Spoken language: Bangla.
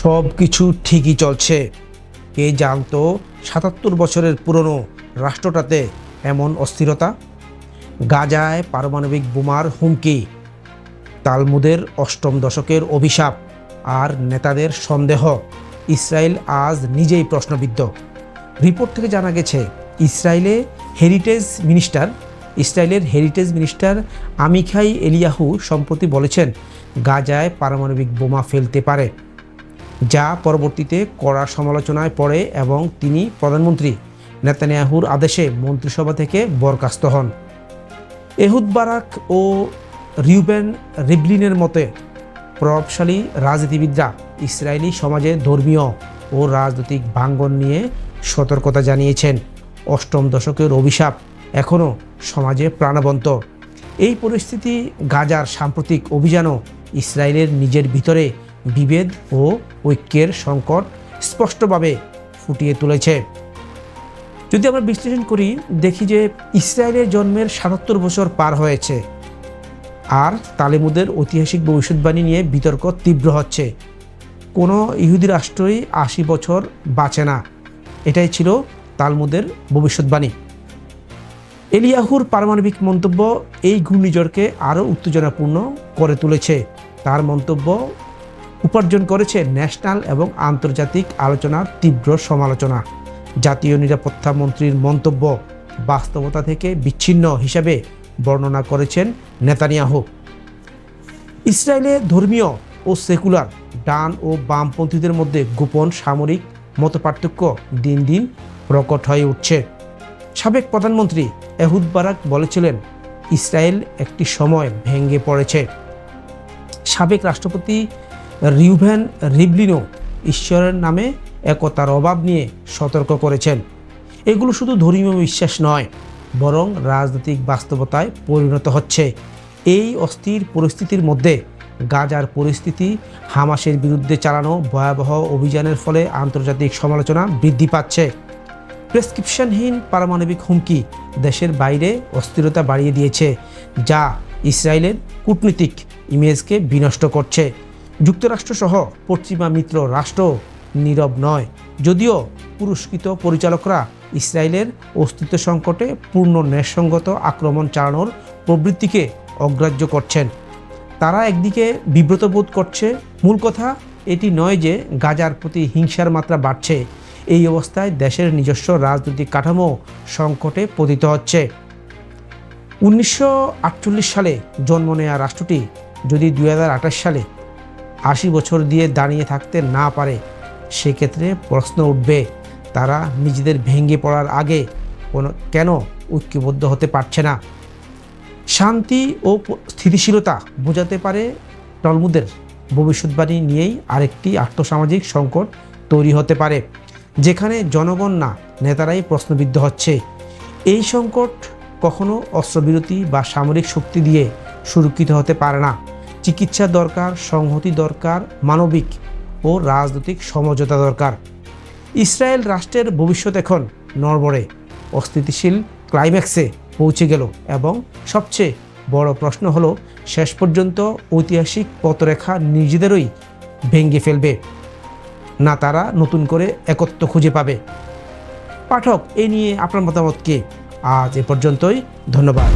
সব কিছু ঠিকই চলছে। কে জানতো ৭৭ বছরের পুরনো রাষ্ট্রটাতে এমন অস্থিরতা। গাজায় পারমাণবিক বোমার হুমকি, তালমুদের অষ্টম দশকের অভিশাপ আর নেতাদের সন্দেহ। ইসরায়েল আজ নিজেই প্রশ্নবিদ্ধ। রিপোর্ট থেকে জানা গেছে ইসরায়েলের হেরিটেজ মিনিস্টার আমিখাই এলিয়াহু সম্প্রতি বলেছেন গাজায় পারমাণবিক বোমা ফেলতে পারে, যা পরবর্তীতে কড়া সমালোচনায় পড়ে এবং তিনি প্রধানমন্ত্রী নেতানিয়াহুর আদেশে মন্ত্রিসভা থেকে বরখাস্ত হন। এহুদ বারাক ও রিউবেন রিভলিনের মতে প্রভাবশালী রাজনীতিবিদরা ইসরায়েলি সমাজে ধর্মীয় ও রাজনৈতিক ভাঙ্গন নিয়ে সতর্কতা জানিয়েছেন। অষ্টম দশকের অভিশাপ এখনও সমাজে প্রাণবন্ত। এই পরিস্থিতি গাজার সাম্প্রতিক অভিযানও ইসরায়েলের নিজের ভিতরে বিভেদ ও ঐক্যের সংকট স্পষ্টভাবে ফুটিয়ে তুলেছে। যদি আমরা বিশ্লেষণ করি, দেখি যে ইসরায়েলের জন্মের ৭৭ বছর পার হয়েছে, আর তালিমুদের ঐতিহাসিক ভবিষ্যৎবাণী নিয়ে বিতর্ক তীব্র হচ্ছে। কোনো ইহুদি রাষ্ট্রই ৮০ বছর বাঁচে না, এটাই ছিল তালমুদের ভবিষ্যৎবাণী। এলিয়াহুর পারমাণবিক মন্তব্য এই ঘূর্ণিঝড়কে আরও উত্তেজনাপূর্ণ করে তুলেছে। তার মন্তব্য উপার্জন করেছে ন্যাশনাল এবং আন্তর্জাতিক আলোচনার তীব্র সমালোচনা। জাতীয় নিরাপত্তা মন্ত্রীর মন্তব্য বাস্তবতা থেকে বিচ্ছিন্ন হিসাবে বর্ণনা করেছেন নেতানিয়াহু। ইসরায়েলে ধর্মীয় ও সেকুলার, ডান ও বামপন্থীদের মধ্যে গোপন সামরিক মতপার্থক্য দিন দিন প্রকট হয়ে উঠছে। সাবেক প্রধানমন্ত্রী এহুদ বারাক বলেছিলেন ইসরায়েল একটি সময় ভেঙে পড়েছে। সাবেক রাষ্ট্রপতি রিউভেন রিভলিনও ঈশ্বরের নামে একতার অভাব নিয়ে সতর্ক করেছেন। এগুলো শুধু ধর্মীয় বিশ্বাস নয়, বরং রাজনৈতিক বাস্তবতায় পরিণত হচ্ছে। এই অস্থির পরিস্থিতির মধ্যে গাজার পরিস্থিতি, হামাসের বিরুদ্ধে চালানো ভয়াবহ অভিযানের ফলে আন্তর্জাতিক সমালোচনা বৃদ্ধি পাচ্ছে। প্রেসক্রিপশনহীন পারমাণবিক হুমকি দেশের বাইরে অস্থিরতা বাড়িয়ে দিয়েছে, যা ইসরায়েলের কূটনীতিক ইমেজকে বিনষ্ট করছে। যুক্তরাষ্ট্রসহ পশ্চিমা মিত্র রাষ্ট্র নীরব নয়, যদিও পুরস্কৃত পরিচালকরা ইসরায়েলের অস্তিত্ব সংকটে পূর্ণ ন্যায়সঙ্গত আক্রমণ চালানোর প্রবৃত্তিকে অগ্রাহ্য করছেন। তারা একদিকে বিব্রত বোধ করছে। মূল কথা এটি নয় যে গাজার প্রতি হিংসার মাত্রা বাড়ছে। এই অবস্থায় দেশের নিজস্ব রাজনৈতিক কাঠামো সংকটে পতিত হচ্ছে। 1948 সালে জন্ম নেওয়া রাষ্ট্রটি যদি 2028 সালে 80 বছর দিয়ে দাঁড়িয়ে থাকতে না পারে, সেক্ষেত্রে প্রশ্ন উঠবে তারা নিজেদের ভেঙে পড়ার আগে কেন ঐক্যবদ্ধ হতে পারছে না। শান্তি ও স্থিতিশীলতা বোঝাতে পারে তালমুদের ভবিষ্যৎবাণী নিয়েই আরেকটি আর্থসামাজিক সংকট তৈরি হতে পারে, যেখানে জনগণ না নেতারাই প্রশ্নবিদ্ধ হচ্ছে। এই সংকট কখনো অস্ত্রবিরতি বা সামরিক শক্তি দিয়ে সুরক্ষিত হতে পারে না। চিকিৎসা দরকার, সংহতি দরকার, মানবিক ও রাজনৈতিক সমঝোতা দরকার। ইসরায়েল রাষ্ট্রের ভবিষ্যৎ এখন নড়বড়ে, অস্থিতিশীল ক্লাইম্যাক্সে পৌঁছে গেল, এবং সবচেয়ে বড় প্রশ্ন হলো শেষ পর্যন্ত ঐতিহাসিক পথরেখা নিজেদেরই ভেঙে ফেলবে, না তারা নতুন করে একত্ব খুঁজে পাবে। পাঠক, এ নিয়ে আপনার মতামত কি? আজ এ পর্যন্তই, ধন্যবাদ।